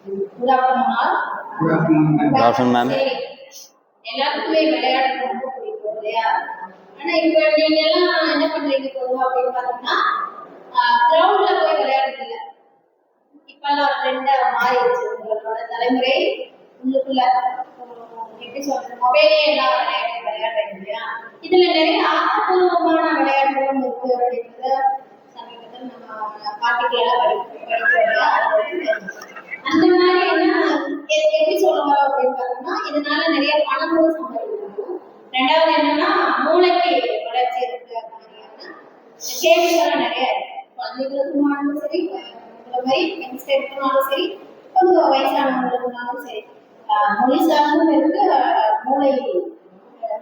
Good afternoon all. Good afternoon ma'am. எல்லாத்துக்குமே விளையாடுறது ரொம்ப பிடிக்கும் இல்லையா? ஆனா இப்ப நீங்க எல்லாம் என்ன பண்றீங்க பொதுவா அப்படின்னு பார்த்தோம்னா கிரவுண்ட்ல போய் விளையாடுறது இல்லை. இப்பெல்லாம் ட்ரெண்டா மாறிடுச்சு. உங்களோட தலைமுறை உள்ளுக்குள்ள எப்படி சொல்றது, மொபைலே எல்லாம் விளையாடுறீங்க இல்லையா? இதுல நிறைய ஆக்கப்பூர்வமான விளையாட்டுகளும் இருக்கு அப்படின்றத சமீபத்தில் நம்ம பாட்டிகளெல்லாம் படிக்கிறோம் இல்லையா? அந்த மாதிரி என்ன எப்படி சொல்லணும் அப்படின்னு பார்த்தோம்னா, இதனால நிறைய பணமும் சம்பாதிக்கணும். ரெண்டாவது என்னன்னா மூளைக்கு வளர்ச்சி இருக்கு மாதிரியான கேம்ஸ் எல்லாம் நிறைய இருக்கு. குழந்தைகளுக்குனாலும் சரி, உங்களை மாதிரி யங்ஸ்டர்ஸ்க்குனாலும் சரி, கொஞ்சம் வயசானவங்களுக்குனாலும் சரி, மொழி சார்ந்தும் இருக்கு, மூளை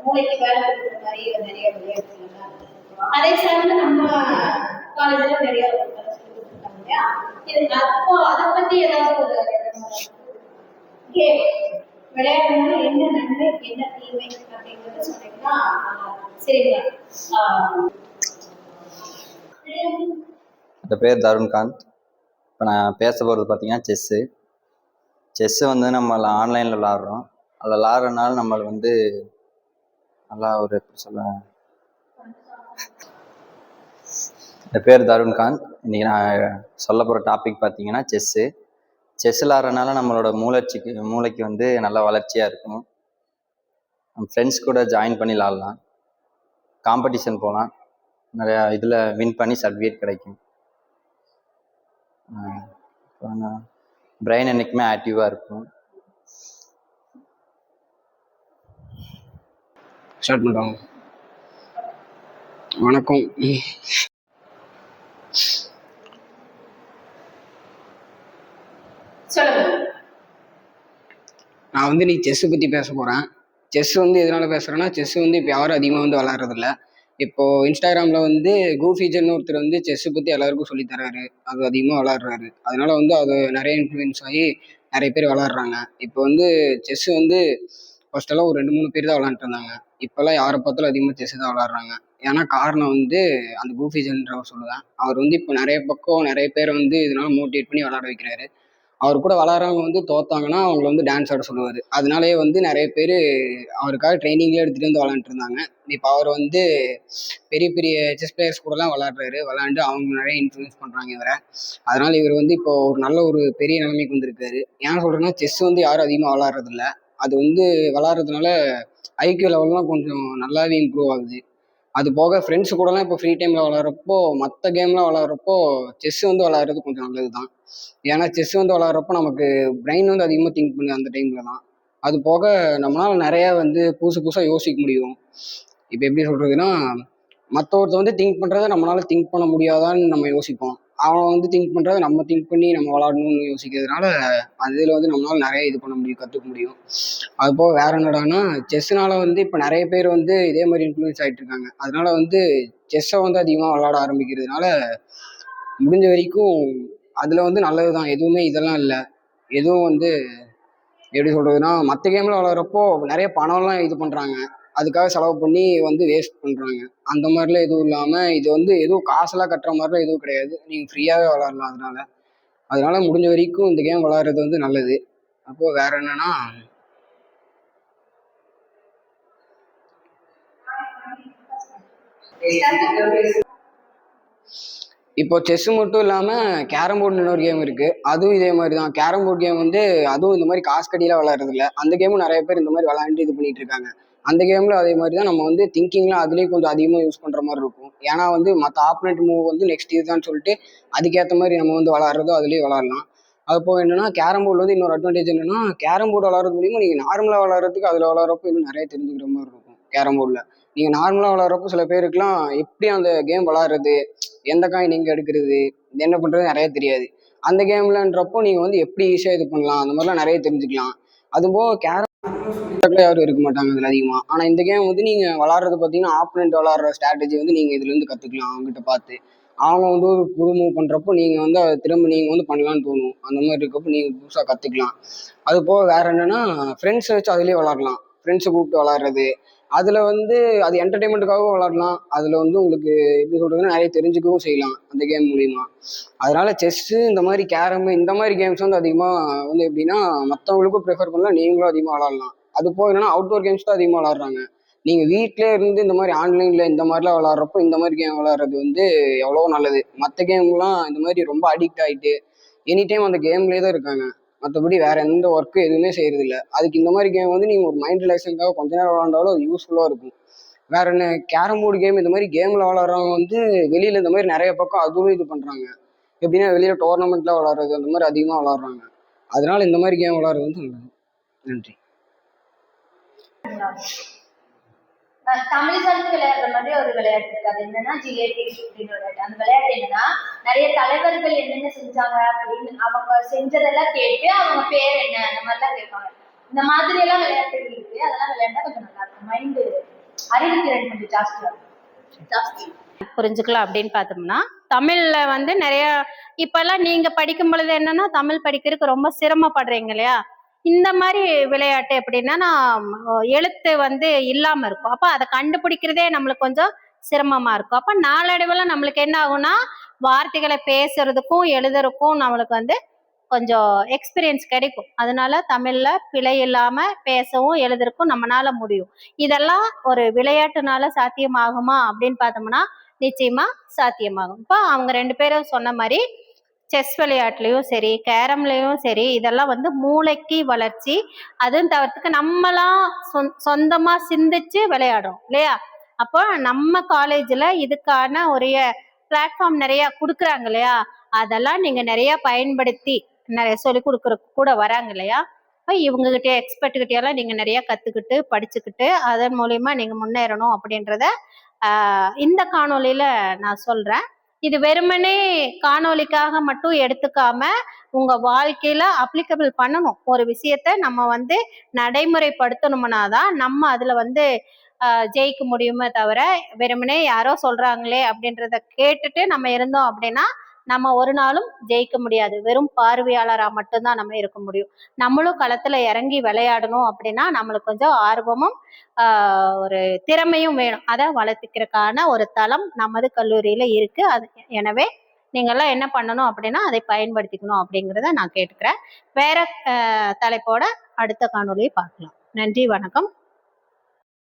மூளைக்கு வேலை கொடுக்குற மாதிரி நிறைய விளையாட்டுகள் எல்லாம் இருக்கு. அதை சார்ந்து நம்ம காலேஜ்ல நிறைய சொல்லி கொடுத்துருக்காங்க இல்லையா? இது அப்போ அதை பத்தி ஏதாவது ஒரு கேம் விளையாடுறது என்ன நன்மை என்ன தீமை அப்படிங்கறத சொன்னீங்கன்னா சரிங்களா? என் பேர் தருண்காந்த். இப்போ நான் பேச போகிறது பார்த்தீங்கன்னா செஸ்ஸு வந்து நம்ம ஆன்லைனில் விளாட்றோம். அதில் விளாட்றதுனால நம்மளுக்கு வந்து நல்லா ஒரு எப்படி சொல்ல. என் பேர் தருண்காந்த். இன்றைக்கி நான் சொல்ல போகிற டாபிக் பார்த்தீங்கன்னா செஸ்ஸு விளாட்றதுனால நம்மளோட மூளைக்கு வந்து நல்லா வளர்ச்சியாக இருக்கும். நம்ம ஃப்ரெண்ட்ஸ் கூட ஜாயின் பண்ணி விளாட்லாம், காம்படிஷன் போகலாம், நிறையா இதில் வின் பண்ணி சர்டிஃபிகேட் கிடைக்கும். பிரெயின் என்றைக்குமே ஆக்டிவாக இருக்கும். ஸ்டார்ட் பண்ணுறோம். வணக்கம். நான் வந்து நீ செஸ்ஸை பற்றி பேச போகிறேன். செஸ் வந்து எதனால் பேசுகிறேன்னா, செஸ் வந்து இப்போ யாரும் அதிகமாக வந்து விளாட்றதில்ல. இப்போது இன்ஸ்டாகிராமில் வந்து கூஃபீஜர்னு ஒருத்தர் வந்து செஸ்ஸை பற்றி எல்லாருக்கும் சொல்லித்தராரு, அது அதிகமாக விளாட்றாரு. அதனால வந்து அது நிறைய இன்ஃப்ளூயன்ஸ் ஆகி நிறைய பேர் விளாட்றாங்க. இப்போ வந்து செஸ் வந்து ஃபர்ஸ்டெல்லாம் ஒரு 2-3 பேர் தான் விளாண்டுட்டு இருந்தாங்க. இப்போல்லாம் யாரை பார்த்தாலும் அதிகமாக செஸ் தான் விளாட்றாங்க. ஏன்னா காரணம் வந்து அந்த கூஃபீஜர்ன்றவர் சொல்லுவேன். அவர் வந்து இப்போ நிறைய பக்கம் நிறைய பேரை வந்து இதனால மோட்டிவேட் பண்ணி விளாட வைக்கிறாரு. அவர் கூட விளாட்றவங்க வந்து தோத்தாங்கன்னா அவங்கள வந்து டான்ஸ் ஆட சொல்லுவார். அதனாலேயே வந்து நிறைய பேர் அவருக்காக ட்ரைனிங்லேயே எடுத்துகிட்டு வந்து விளாண்டுட்டு இருந்தாங்க. இப்போ அவர் வந்து பெரிய பெரிய செஸ் பிளேயர்ஸ் கூடலாம் விளாண்டு அவங்க நிறைய இன்ஃப்ளூயன்ஸ் பண்ணுறாங்க இவரை. அதனால் இவர் வந்து இப்போ ஒரு நல்ல ஒரு பெரிய நிலைமைக்கு வந்திருக்காரு. ஏன் சொல்கிறேன்னா, செஸ் வந்து யாரும் அதிகமாக விளாட்றதில்ல. அது வந்து விளாட்றதுனால ஐக்கியூ லெவல்லாம் கொஞ்சம் நல்லாவே இம்ப்ரூவ் ஆகுது. அது போக ஃப்ரெண்ட்ஸு கூடலாம் இப்போ ஃப்ரீ டைமில் விளாட்றப்போ, மற்ற கேம்லாம் விளாட்றப்போ செஸ் வந்து விளாட்றது கொஞ்சம் நல்லது தான். ஏன்னா செஸ் வந்து விளாட்றப்போ நமக்கு பிரெயின் வந்து அதிகமாக திங்க் பண்ணுது அந்த டைமில் தான். அது போக நம்மளால் நிறையா வந்து புதுசு புதுசாக யோசிக்க முடியும். இப்போ எப்படி சொல்கிறதுன்னா, மற்றொருத்த வந்து திங்க் பண்ணுறத நம்மளால் திங்க் பண்ண முடியாதான்னு நம்ம யோசிப்போம். அவன் வந்து திங்க் பண்ணுறத நம்ம திங்க் பண்ணி நம்ம விளாடணும்னு யோசிக்கிறதுனால அதில் வந்து நம்மளால் நிறைய இது பண்ண முடியும், கற்றுக்க முடியும். அது போக வேற என்னடான்னா, செஸ்ஸுனால வந்து இப்போ நிறைய பேர் வந்து இதே மாதிரி இன்ஃப்ளூயன்ஸ் ஆகிட்டு இருக்காங்க. அதனால வந்து செஸ்ஸை வந்து அதிகமாக விளாட ஆரம்பிக்கிறதுனால முடிஞ்ச வரைக்கும் அதில் வந்து நல்லது தான். எதுவுமே இதெல்லாம் இல்லை. எதுவும் வந்து எப்படி சொல்கிறதுனா, மற்ற கேமில் விளாட்றப்போ நிறைய பணம்லாம் இது பண்ணுறாங்க, அதுக்காக செலவு பண்ணி வந்து வேஸ்ட் பண்ணுறாங்க. அந்த மாதிரிலாம் எதுவும் இல்லாமல் இது வந்து எதுவும் காசெல்லாம் கட்டுற மாதிரிலாம் எதுவும் கிடையாது. நீங்கள் ஃப்ரீயாகவே விளாட்லாம். அதனால முடிஞ்ச வரைக்கும் இந்த கேம் விளாட்றது வந்து நல்லது. அப்போது வேற என்னன்னா, இப்போ செஸ் மட்டும் இல்லாமல் கேரம் போர்டுன்னு இன்னொரு கேம் இருக்குது. அதுவும் இதே மாதிரி தான். கேரம் போர்டு கேம் வந்து அதுவும் இந்த மாதிரி காசு கட்டிலாம் விளாட்றதில்ல. அந்த கேமும் நிறைய பேர் இந்த மாதிரி விளாண்டு இது பண்ணிட்டு இருக்காங்க. அந்த கேமில் அதே மாதிரி தான். நம்ம வந்து திங்கிங்லாம் அதுலேயும் கொஞ்சம் அதிகமாக யூஸ் பண்ணுற மாதிரி இருக்கும். ஏன்னா வந்து மற்ற ஆப்போனன்ட் மூவ் வந்து நெக்ஸ்ட் இதுதான் சொல்லிட்டு அதுக்கேற்ற மாதிரி நம்ம வந்து விளாட்றதோ அதுலேயே விளாட்லாம். அது போக என்னன்னா, கேரம் போர்டில் வந்து இன்னொரு அட்வான்டேஜ் என்னன்னா, கேரம் போர்டு விளாட்றது மூலியமாக நீங்கள் நார்மலாக விளாட்றதுக்கு அதில் விளாட்றப்போ இன்னும் நிறைய தெரிஞ்சுக்கிற மாதிரி இருக்கும். கேரம் போர்டில் நீங்கள் நார்மலாக விளாட்றப்போ சில பேருக்குலாம் எப்படி அந்த கேம் விளாட்றது, எந்த காயின் எங்கே எடுக்கிறது, என்ன பண்ணுறது நிறைய தெரியாது. அந்த கேம்லன்றப்போ நீங்கள் வந்து எப்படி ஈஸியாக இது பண்ணலாம், அந்த மாதிரிலாம் நிறைய தெரிஞ்சுக்கலாம். அதுபோக கேரம் யாரும் இருக்க மாட்டாங்க இதில் அதிகமாக. ஆனால் இந்த கேம் வந்து நீங்கள் விளாட்றது பார்த்தீங்கன்னா, ஆப்போனன்ட் விளாட்ற ஸ்ட்ராட்டஜி வந்து நீங்கள் இதுலேருந்து கற்றுக்கலாம் அவங்ககிட்ட பார்த்து. அவங்க வந்து ஒரு புது மூவ் பண்ணுறப்போ நீங்கள் வந்து அதை திரும்ப நீங்கள் வந்து பண்ணலான்னு தோணும். அந்த மாதிரி இருக்கப்போ நீங்கள் புதுசாக கற்றுக்கலாம். அது போக வேறு என்னென்னா, ஃப்ரெண்ட்ஸை வச்சு அதுலேயே விளாட்லாம். ஃப்ரெண்ட்ஸை கூப்பிட்டு விளாட்றது, அதில் வந்து அது என்டர்டைன்மெண்ட்டுக்காகவும் விளாடலாம். அதில் வந்து உங்களுக்கு எப்படி சொல்கிறதுன்னா நிறைய தெரிஞ்சுக்கவும் செய்யலாம் அந்த கேம் மூலிமா. அதனால செஸ்ஸு இந்த மாதிரி கேரமு இந்த மாதிரி கேம்ஸ் வந்து அதிகமாக வந்து எப்படின்னா மற்றவங்களுக்கும் ப்ரிஃபர் பண்ணலாம், நீங்களும் அதிகமாக விளாட்லாம். அது போக என்னன்னா அவுட்டோர் கேம்ஸ் தான் அதிகமாக விளாட்றாங்க. நீங்கள் வீட்டிலே இருந்து இந்த மாதிரி ஆன்லைனில் இந்த மாதிரிலாம் விளாட்றப்போ இந்த மாதிரி கேம் விளாட்றது வந்து எவ்வளோ நல்லது. மற்ற கேம்லாம் இந்த மாதிரி ரொம்ப அடிக்ட் ஆகிட்டு எனி டைம் அந்த கேம்லேயே தான் இருக்காங்க. மற்றபடி வேற எந்த ஒர்க்கு எதுவுமே செய்யறது இல்லை. அதுக்கு இந்த மாதிரி கேம் வந்து நீங்கள் ஒரு மைண்ட் ரிலாக்ஸேஷனுக்காக கொஞ்ச நேரம் விளாண்டாலும் அது யூஸ்ஃபுல்லாக இருக்கும். வேற என்ன கேரம் போர்டு கேம் இந்த மாதிரி கேமில் விளாட்றவங்க வந்து வெளியில் இந்த மாதிரி நிறைய பக்கம் அதுவும் இது பண்ணுறாங்க. எப்படின்னா வெளியில் டோர்னமெண்ட்லாம் விளாட்றது அந்த மாதிரி அதிகமாக விளாட்றாங்க. அதனால இந்த மாதிரி கேம் விளாட்றது வந்து நல்லது. நன்றி. தமிழ் சார்ந்து விளையாடுற மாதிரி ஒரு விளையாட்டு இருக்கு. அது என்னன்னா ஜிஏடி அப்படின்னு விளையாட்டு. அந்த விளையாட்டு என்னன்னா நிறைய தலைவர்கள் என்னென்ன செஞ்சாங்க அப்படின்னு அவங்க செஞ்சதெல்லாம் கேட்டு அவங்க பேர் என்ன அந்த மாதிரிலாம் கேட்பாங்க. இந்த மாதிரி எல்லாம் விளையாட்டுகள் இருக்கு. அதெல்லாம் விளையாண்டா கொஞ்சம் நல்லா இருக்கும். மைண்டு அறிவுத்திறன் கொஞ்சம் ஜாஸ்தி புரிஞ்சுக்கலாம் அப்படின்னு பார்த்தோம்னா தமிழ்ல வந்து நிறைய இப்பெல்லாம் நீங்க படிக்கும் பொழுது என்னன்னா தமிழ் படிக்கிறதுக்கு ரொம்ப சிரமப்படுறீங்க இல்லையா? இந்த மாதிரி விளையாட்டு எப்படின்னா நான் எழுத்து வந்து இல்லாம இருக்கும். அப்ப அதை கண்டுபிடிக்கிறதே நம்மளுக்கு கொஞ்சம் சிரமமா இருக்கும். அப்ப நாளடைவுல நம்மளுக்கு என்ன ஆகும்னா வார்த்தைகளை பேசுறதுக்கும் எழுதுறதுக்கும் நம்மளுக்கு வந்து கொஞ்சம் எக்ஸ்பீரியன்ஸ் கிடைக்கும். அதனால தமிழ்ல பிழை இல்லாம பேசவும் எழுதுறதுக்கும் நம்மளால முடியும். இதெல்லாம் ஒரு விளையாட்டுனால சாத்தியமாகுமா அப்படின்னு பார்த்தோம்னா நிச்சயமா சாத்தியமாகும். இப்போ அவங்க 2 பேரும் சொன்ன மாதிரி செஸ் விளையாட்டுலயும் சரி, கேரம்லயும் சரி, இதெல்லாம் வந்து மூளைக்கு வளர்ச்சி. அதுவும் தவிர்த்துக்கு நம்மளாம் சொந்தமா சிந்திச்சு விளையாடுறோம் இல்லையா? அப்போ நம்ம காலேஜ்ல இதுக்கான ஒரு பிளாட்ஃபார்ம் நிறைய கொடுக்குறாங்க இல்லையா? அதெல்லாம் நீங்க நிறைய பயன்படுத்தி நிறைய சொல்லி கொடுக்கறதுக்கு கூட வராங்க இல்லையா? இப்போ இவங்ககிட்ட எக்ஸ்பர்ட் கிட்டயெல்லாம் நீங்க நிறைய கத்துக்கிட்டு படிச்சுக்கிட்டு அதன் மூலியமா நீங்க முன்னேறணும் அப்படின்றத இந்த காணொலியில நான் சொல்றேன். இது வெறுமனே காணொலிக்காக மட்டும் எடுத்துக்காம உங்க வாழ்க்கையில அப்ளிகபிள் பண்ணணும். ஒரு விஷயத்த நம்ம வந்து நடைமுறைப்படுத்தணும்னா தான் நம்ம அதுல வந்து ஜெயிக்க முடியுமே தவிர வெறுமனே யாரோ சொல்றாங்களே அப்படின்றத கேட்டுட்டு நம்ம இருந்தோம் அப்படின்னா நம்ம ஒரு நாளும் ஜெயிக்க முடியாது. வெறும் பார்வையாளராக மட்டும்தான் நம்ம இருக்க முடியும். நம்மளும் களத்துல இறங்கி விளையாடணும் அப்படின்னா நம்மளுக்கு கொஞ்சம் ஆர்வமும் ஒரு திறமையும் வேணும். அதை வளர்த்துக்கிறதுக்கான ஒரு தளம் நமது கல்லூரியில இருக்கு. அது எனவே நீங்கள்லாம் என்ன பண்ணணும் அப்படின்னா அதை பயன்படுத்திக்கணும் அப்படிங்கிறத நான் கேட்டுக்கிறேன். வேற தலைப்போட அடுத்த காணொலியை பார்க்கலாம். நன்றி, வணக்கம்.